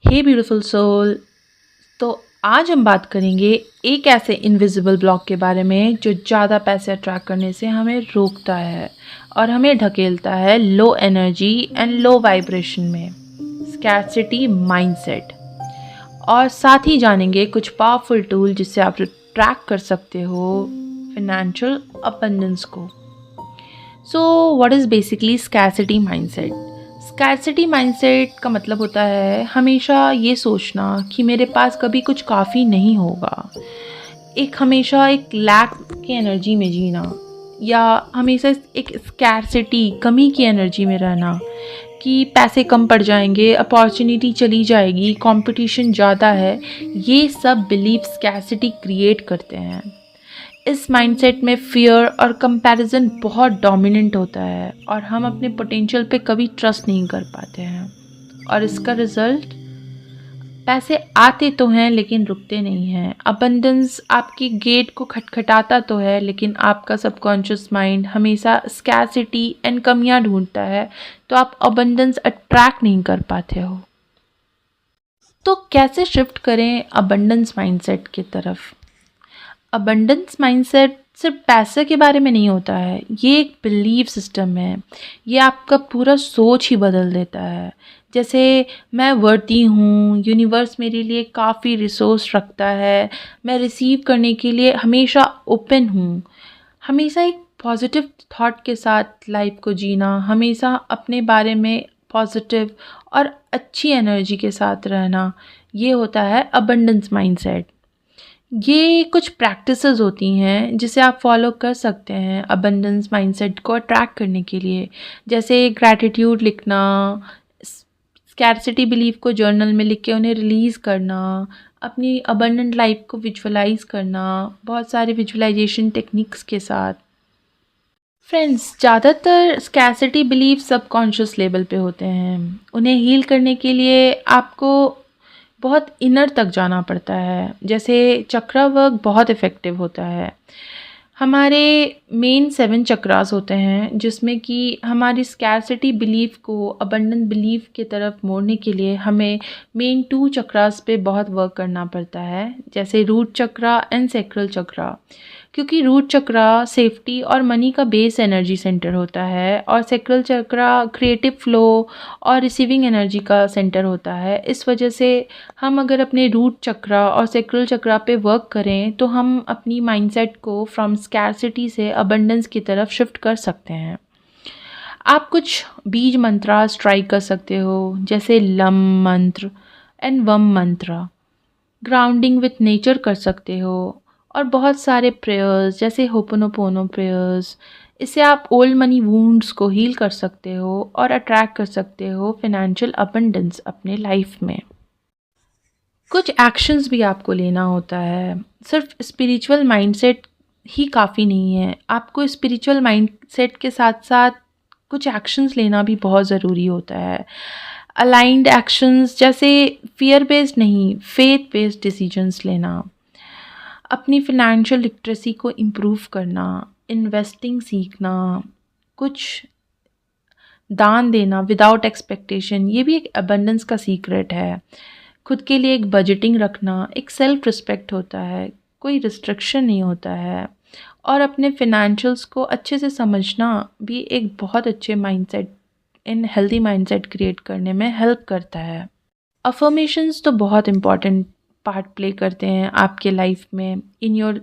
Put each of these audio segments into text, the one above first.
हे beautiful soul. तो आज हम बात करेंगे एक ऐसे इनविजिबल ब्लॉक के बारे में जो ज़्यादा पैसे अट्रैक्ट करने से हमें रोकता है और हमें ढकेलता है low energy and low vibration में, स्कैर्सिटी माइंडसेट। और साथ ही जानेंगे कुछ पावरफुल टूल जिससे आप ट्रैक कर सकते हो फिनेंशियल अबंडेंस को। So what is basically scarcity mindset? Scarcity mindset का मतलब होता है हमेशा ये सोचना कि मेरे पास कभी कुछ काफ़ी नहीं होगा। हमेशा एक लैक की एनर्जी में जीना, या हमेशा एक स्कैर्सिटी कमी की एनर्जी में रहना कि पैसे कम पड़ जाएंगे, अपॉर्चुनिटी चली जाएगी, कंपटीशन ज़्यादा है। ये सब बिलीफ स्कैर्सिटी क्रिएट करते हैं। इस माइंडसेट में फियर और कंपैरिजन बहुत डोमिनेंट होता है और हम अपने पोटेंशियल पे कभी ट्रस्ट नहीं कर पाते हैं। और इसका रिजल्ट, पैसे आते तो हैं लेकिन रुकते नहीं हैं। अबंडेंस आपकी गेट को खटखटाता तो है लेकिन आपका सबकॉन्शियस माइंड हमेशा स्कैर्सिटी एंड कमियां ढूंढता है, तो आप अबंडेंस अट्रैक्ट नहीं कर पाते हो। तो कैसे शिफ्ट करें अबंडेंस माइंडसेट की तरफ? अबंडेंस माइंडसेट सिर्फ पैसे के बारे में नहीं होता है, ये एक बिलीफ सिस्टम है। ये आपका पूरा सोच ही बदल देता है। जैसे मैं वर्दी हूँ, यूनिवर्स मेरे लिए काफ़ी रिसोर्स रखता है, मैं रिसीव करने के लिए हमेशा ओपन हूँ। हमेशा एक पॉजिटिव थॉट के साथ लाइफ को जीना, हमेशा अपने बारे में पॉजिटिव और अच्छी एनर्जी के साथ रहना, ये होता है अबंडेंस माइंडसेट। ये कुछ प्रैक्टिसेस होती हैं जिसे आप फॉलो कर सकते हैं अबंडेंस माइंडसेट को अट्रैक्ट करने के लिए। जैसे ग्रैटिट्यूड लिखना, स्कैर्सिटी बिलीफ को जर्नल में लिख के उन्हें रिलीज़ करना, अपनी अबंडेंट लाइफ को विजुअलाइज करना, बहुत सारे विजुअलाइजेशन टेक्निक्स के साथ। फ्रेंड्स, ज़्यादातर स्कैर्सिटी बिलीफ सबकॉन्शियस लेवल पे होते हैं। उन्हें हील करने के लिए आपको बहुत इनर तक जाना पड़ता है। जैसे चक्रा वर्क बहुत इफ़ेक्टिव होता है। हमारे मेन 7 चक्रास होते हैं जिसमें कि हमारी स्कैर्सिटी बिलीफ को अबंडेंट बिलीफ की तरफ मोड़ने के लिए हमें मेन 2 चक्रास पे बहुत वर्क करना पड़ता है, जैसे रूट चक्रा एंड सैक्रल चक्रा। क्योंकि रूट चक्रा सेफ्टी और मनी का बेस एनर्जी सेंटर होता है और सैक्रल चक्रा क्रिएटिव फ्लो और रिसीविंग एनर्जी का सेंटर होता है। इस वजह से हम अगर अपने रूट चक्रा और सैक्रल चक्रा पे वर्क करें तो हम अपनी माइंडसेट को फ्रॉम स्कैर्सिटी से अबंडेंस की तरफ शिफ्ट कर सकते हैं। आप कुछ बीज मंत्रास ट्राई कर सकते हो, जैसे लम मंत्र एंड वम मंत्र। ग्राउंडिंग विथ नेचर कर सकते हो और बहुत सारे प्रेयर्स जैसे होपोनोपोनो प्रेयर्स। इससे आप ओल्ड मनी वुंड्स को हील कर सकते हो और अट्रैक्ट कर सकते हो फिनेंशियल अबंडेंस अपने लाइफ में। कुछ एक्शंस भी आपको लेना होता है। सिर्फ स्पिरिचुअल माइंडसेट ही काफ़ी नहीं है, आपको स्पिरिचुअल माइंडसेट के साथ साथ कुछ एक्शंस लेना भी बहुत ज़रूरी होता है। अलाइंड एक्शंस, जैसे फियर बेस्ड नहीं, फेथ बेस्ड डिसीजंस लेना, अपनी फिनेंशियल लिटरेसी को इम्प्रूव करना, इन्वेस्टिंग सीखना, कुछ दान देना विदाउट एक्सपेक्टेशन, ये भी एक अबंडेंस का सीक्रेट है। खुद के लिए एक बजटिंग रखना, एक सेल्फ रिस्पेक्ट होता है, कोई रिस्ट्रिक्शन नहीं होता है। और अपने फिनेंशियल्स को अच्छे से समझना भी एक बहुत अच्छे माइंडसेट, इन हेल्दी माइंडसेट क्रिएट करने में हेल्प करता है। अफर्मेशंस तो बहुत इम्पॉर्टेंट पार्ट प्ले करते हैं आपके लाइफ में, in your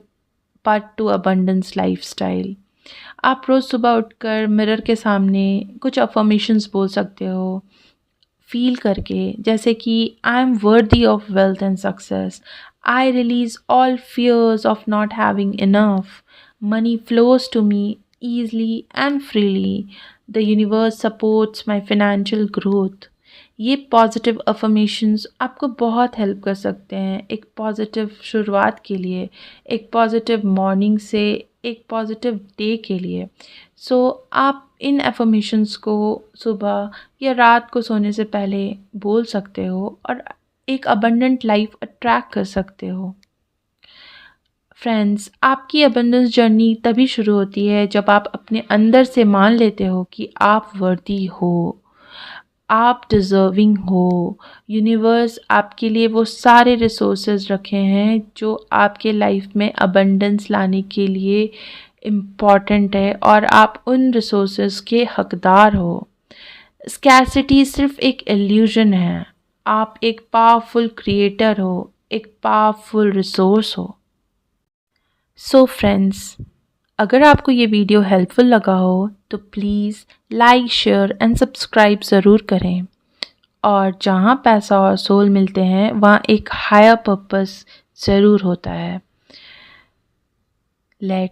part two abundance lifestyle. आप रोज़ सुबह उठकर मिरर के सामने कुछ अफर्मेशंस बोल सकते हो, फील करके, जैसे कि I am worthy of wealth and success, I release all fears of not having enough, money flows to me easily and freely, the universe supports my financial growth. ये पॉजिटिव अफर्मेशंस आपको बहुत help कर सकते हैं एक positive शुरुआत के लिए, एक पॉजिटिव मॉर्निंग से एक पॉजिटिव डे के लिए। सो आप इन अफर्मेशंस को सुबह या रात को सोने से पहले बोल सकते हो और एक अबंडेंट लाइफ अट्रैक्ट कर सकते हो। फ्रेंड्स, आपकी अबंडेंस जर्नी तभी शुरू होती है जब आप अपने अंदर से मान लेते हो कि आप वर्दी हो। आप डिज़र्विंग हो। यूनिवर्स आपके लिए वो सारे रिसोर्सेज रखे हैं जो आपके लाइफ में अबंडेंस लाने के लिए इम्पॉर्टेंट है और आप उन रिसोर्सेज के हकदार हो। स्कैर्सिटी सिर्फ एक इल्यूजन है। आप एक पावरफुल क्रिएटर हो, एक पावरफुल रिसोर्स हो। सो फ्रेंड्स, अगर आपको ये वीडियो हेल्पफुल लगा हो तो please like, share and subscribe ज़रूर करें। और जहाँ पैसा और सोल मिलते हैं वहाँ एक हायर पर्पस ज़रूर होता है। लेट